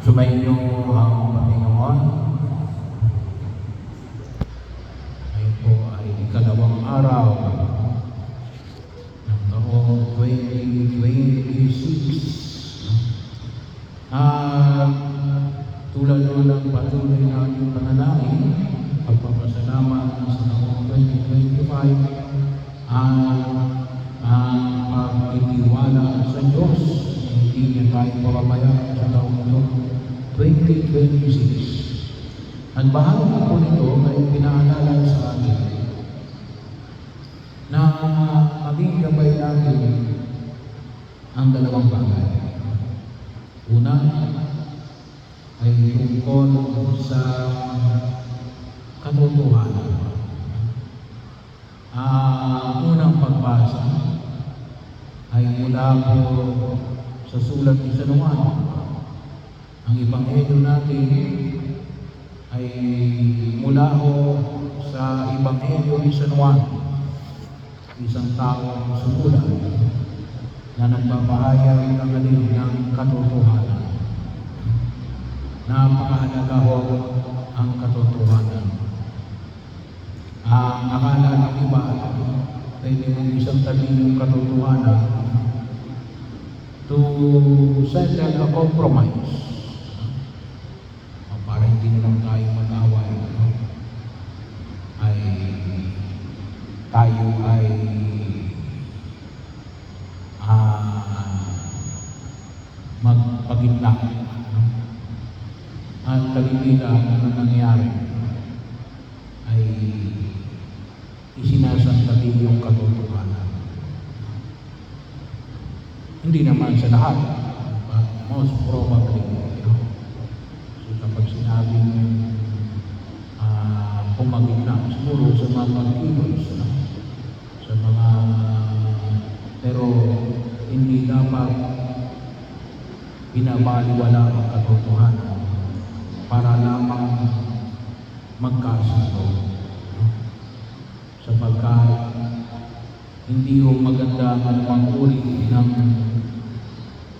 Sumainyo ang Panginoon. Ngayon po ay ikalawang araw ng taong 2026. At tulad ng patuloy natin panalangin, pagpapasalamat sa taong 2025 ang pagtitiwala sa Diyos. Hindi niya tayo pababayaan sa taong ito 2026. At bahagi po nito ay pinaalala sa atin na maging gabay natin ang dalawang bagay. Una ay tungkol sa katotohanan. Unang pagbasa ay mula po sa sulat ni San Juan. Ang ebanghelyo natin ay mula ho sa ebanghelyo ni San Juan, isang taong sumulat na nagpapahayag ng alin ng katotohanan. Napakahalaga ho ang katotohanan. Ang akala ng iba, pwede mong isang tabi yung katotohanan to settle a compromise. Para hindi na lang tayo mag-away, ay tayo ay magpagitna. At kalimitan na nangyari ay isinasantabi yung katotohanan. Hindi naman sa lahat, but most probably. So kapag sinabing pumagitna, siguro sa mga pagkilos, sa mga, pero hindi dapat binabaliwala ang katotohanan para lamang magkasundo. Sapagkat hindi ho maganda ang anumang uri ng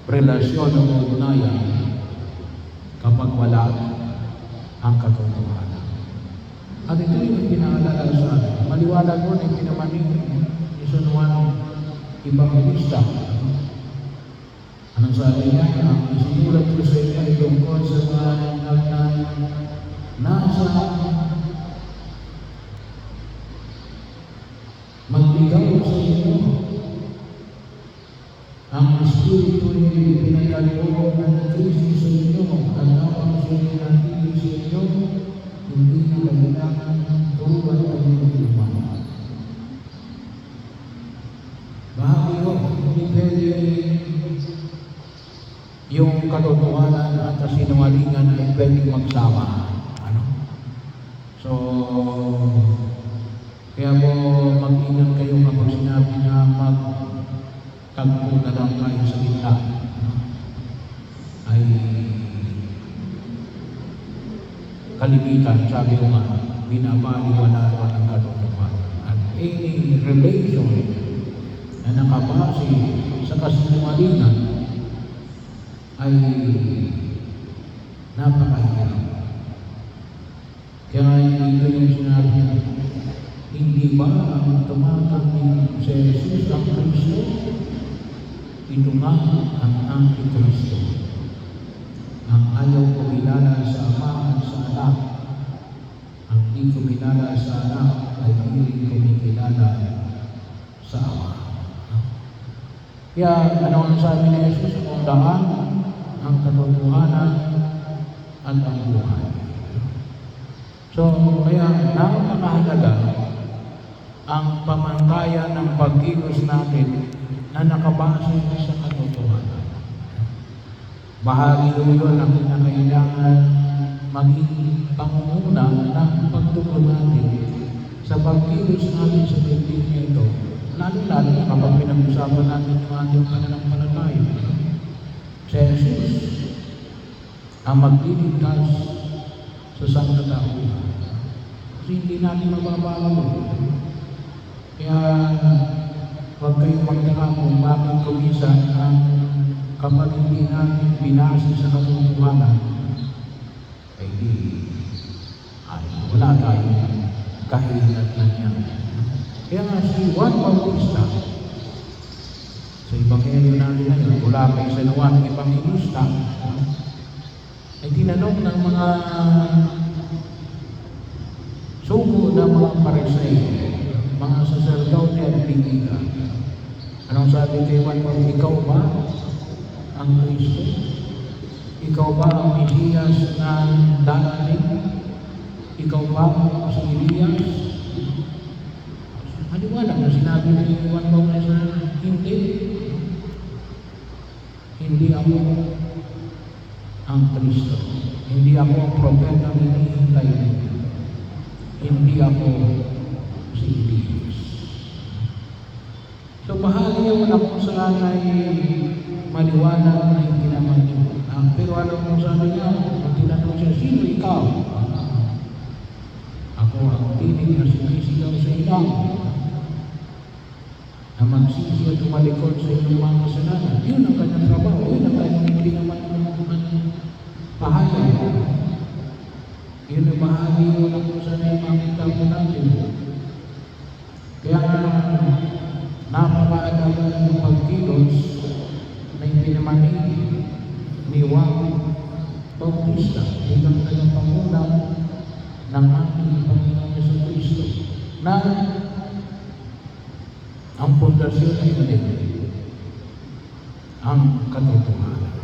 relasyon ng ugnayan kapag wala ang katotohanan. At ito yung pinaalala sa atin. Maliwanag mo na pinamaning ni San Juan Evangelista. Anong sabi niya? Ang isinulat ko sa inyo ay tungkol sa mga nasa magbigaw sa inyo. Ang Espiritu ay pinagkaloob ng Kristo sa inyo at ang Espiritu ng Kristo sa inyo hindi na kailangan turuan kayo ng lumayan. Bahagi ko, hindi pwede yung katotohanan at kasinungalingan ay pwede magsama. So, kaya po mag-ingat kayo kapag sinabi na magtagpo na lang kayo sa gitna. Ay kalimitan, sabi ko nga, binabaliwala ang katotohanan. At any relation na nakabase sa kasinungalingan ay napakahirap. Kaya ito yung sinabi niya, hindi ba ang tumatanging si Jesus ang Kristo? Ito nga ang Antikristo. Ang ayaw kumilala sa Ama at sa Anak. Ang di kumilala sa Anak ay hindi kumikilala sa Ama. Kaya ano ang sabi ni Jesus? Undahan ang katotohanan at ang buhay. So, kaya napakahalaga ang pamantayan ng pagkilos natin na nakabase sa katotohanan. Bahagi yun ang kinakailangan maging pangunguna ng pagtugon natin sa pagkilos natin sa bibigyan ito. Lalo-lalo na kapag pinag-usapan natin yung ating pananampalataya. Si Jesus ang magliligtas sa sangkatauhan. Kasi hindi natin mababago. Kaya huwag kayong magtaka kung bakit kumisan ang kapag hindi natin binasa sa katotohanan katotohanan, ay wala tayong kahihinatnan niya. Kaya nga si Juan Bautista, sa Ebanghelyo natin ngayon, mula kay San Juan ng Evangelista, ay tinanong ng mga sugo ng mga Pariseo, mga saserdote at Levita. Anong sabi kay Juan Bautista? Ikaw ba ang Kristo? Ikaw ba ang Mesiyas na darating? Ikaw ba si Elias? Maliwanag na sinabi ni Juan Bautista, hindi. Hindi ako ang Kristo. Hindi ako ang propeta na hinihintay. Hindi ako si Elias. So bahagi naman ako saan ay maliwanag na hindi naman yun. Pero alam mo sabi niya, kung tinanong siya, sino ikaw? Ako ang tinig na sumisigaw sa ilang na magsisi at tumalikod sa inyong mga kasalanan. Yun ang kanyang trabaho. Yun ang kanyang hindi naman pahayag. Yun ang bahagi yun ang kung saan ay makita po natin. Kaya napakaalaga yung pagkilos na ipinamani ni Juan Bautista bilang tagapanguna ng ating Panginoon Jesucristo na ang pundasyon ay hindi ang katotohanan.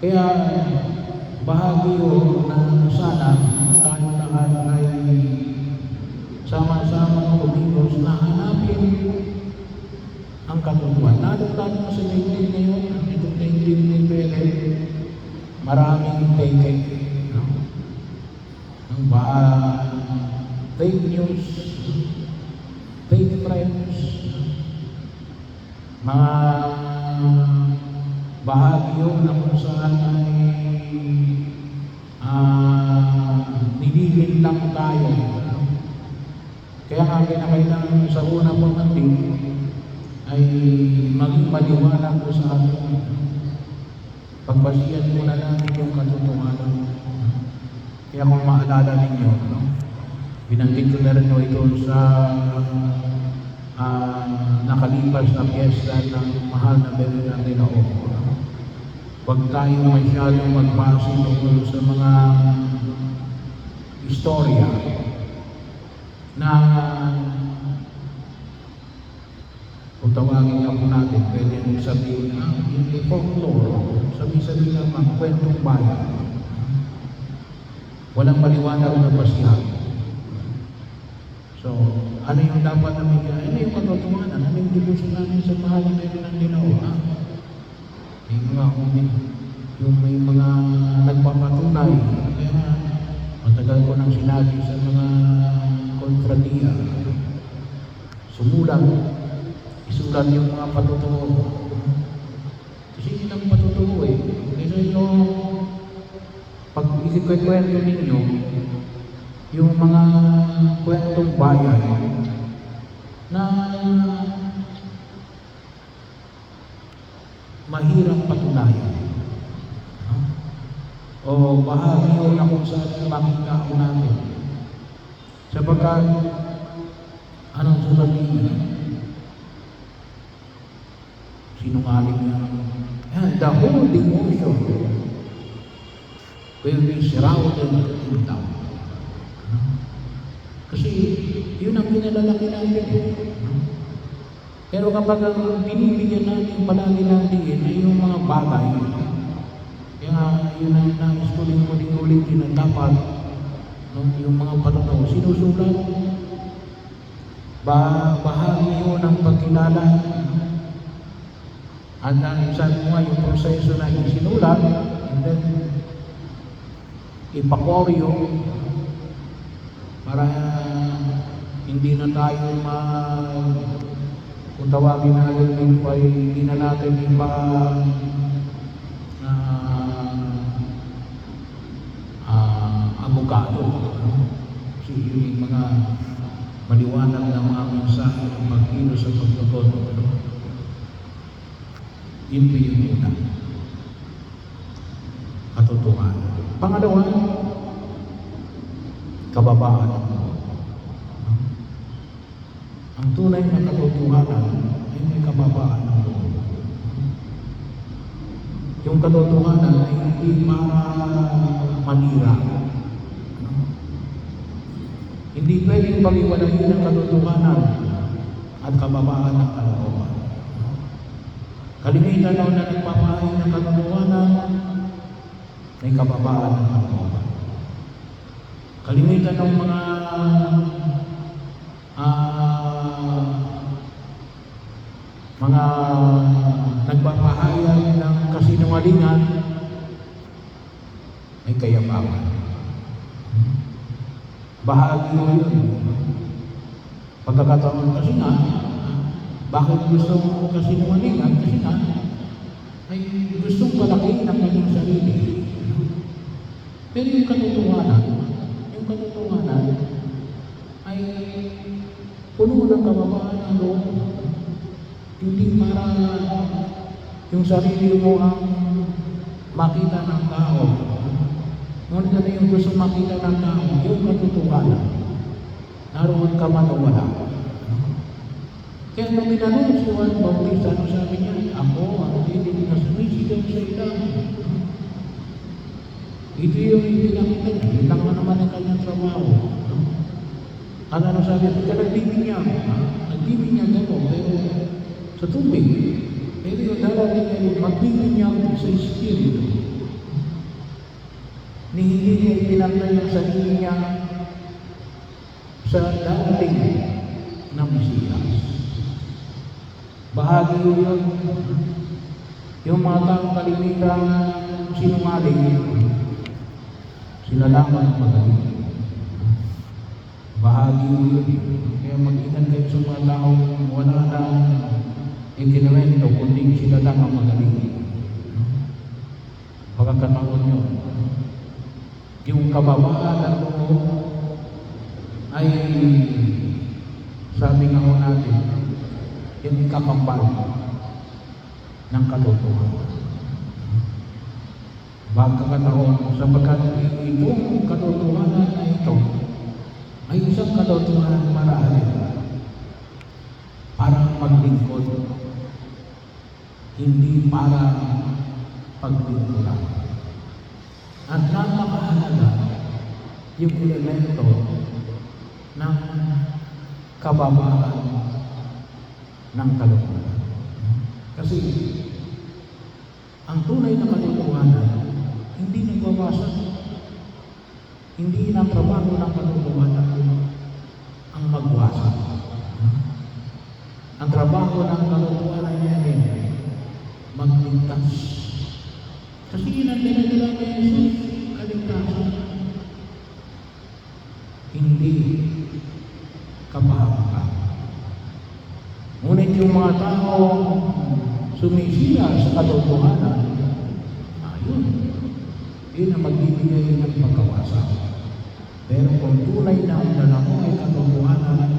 Kaya bahagi yun na sana tayo lahat ay sama-sama kumilos na hanapin ang katotohanan. Lalo sa daigdig ngayon, itong daigdig ni Pele, maraming peke, ang fake news, fake friends, mga bahagi yun na kung saan ay nililin lang tayo. Kaya nga kinakailangan sa una pong natin ay maging maliwanag ko sa atin. Pagbasihan muna natin yung katotohanan. Kaya kung maalala ninyo, binanggit ko na rin ito sa nakalipas na piyesta ng mahal na Birhen de la O. Huwag tayong masyadong magbase tungkol sa mga istorya na kung tawagin nga po natin, pwede nyo sabihin na yung folklore, sabi-sabi naman, kwentong bayan. Walang maliwanag na basihan. So, ano yung dapat namin yan? Ano yung katotohanan? Ano yung devotion namin sa mahal na Birhen de la O? Yung may mga nagpapatunay. Kaya matagal ko nang sinabi sa mga kontradiya, isulat yung mga patutuo. Kasi yun ang patutuo eh. Kasi yung pag ikikwento ninyo, yung mga kwentong bayan na mahirap patunayan. O bahagi yun na kung saan makita ko natin. Sapagkat, anong sasabihin? Sinungaling niya. And the whole devotion will be surrounded in doubt. Kasi yun ang pinalalaki natin. Pero kapag binibigyan natin palagi ng diin ay yung mga bagay, kaya yun ang nais ko din ulit-ulitin na dapat yung mga patutuo sinusulat. Bahagi yun ang pagkilala. At sabi mo nga yung proseso na isinulat, and then ipakoryo para hindi na tayo kung tawagin natin hindi na natin abogado. Kasi yung mga maliwanag na mga mensahe ng pagkilos sa pagtugon. Yun po yung una. katotohanan. Pangalawa, kababaan ng loob. Ang tunay na katotohanan ay may kababaan ng loob. Yung katotohanan ay hindi para manira. Hindi pwedeng pag-iwalayin ang katotohanan at kababaan ng kalooban. Kalimitan daw na nagpapahay ng katotohanan ay kababaan ng kalooban. Kalimitan ng mga nagpapahayag ng kasinungalingan ay kayabangan. Bahagi mo yun. Pagkakataon kasi nga, bakit gusto mo kasinungalingan? Kasi nga, ay gustong palakihin ang kanyang sarili. Pero yung katotohanan ay puno ng kababaan ng loob. Hindi para yung sarili mo ang makita ng tao. Ngunit na yung gusto makita ng tao, yung katotohanan. Naroon ka man o wala. Kaya nung tinanong si Juan Bautista, ano sabi niya? Ako, ang tinig na sumisigaw sa ilang. Ito yung ipinakita niya. Ilang na naman ang kanyang trabaho. At ano sabi niya? Nagbibinyan. Nagbibinyan ako, pero sa tubig. Pero yung darating niya yung magbibinyan sa Espiritu. Ni hindi niya ipinakita yung sarili niya sa darating na Mesiyas. Bahagi yun. Yung mga taong kalimitan sinungaling, sila lamang magaling. Bahagi yun. Kaya mag-ingat kayo sa mga taong wala na ikinuwento, kundi sila lang ang magaling. Pagkakataon yun. Yung kababaan ng loob ay sabi nga ho natin, yung kakambal ng katotohanan. Pagkakataon, sapagkat itong katotohanan na ito ay isang katotohanan marahil para maglingkod, hindi para paglingkuran. At napakahalaga yung elemento ng kababaan ng kalokohan. Kasi ang tunay na katotohanan hindi nagwawasak. Hindi na trabaho ng katotohanan ang magwasak. Ang trabaho ng katotohanan niya ay magligtas. Kasi yun ang dinadala ni Jesus, kaligtasan. Hindi kapahabakan. Ngunit yung mga tao sumisiya sa katotohanan, ayun, yun ang magbibigay ng pagkawasak. Pero kung tunay na ang dala mo ay katotohanan,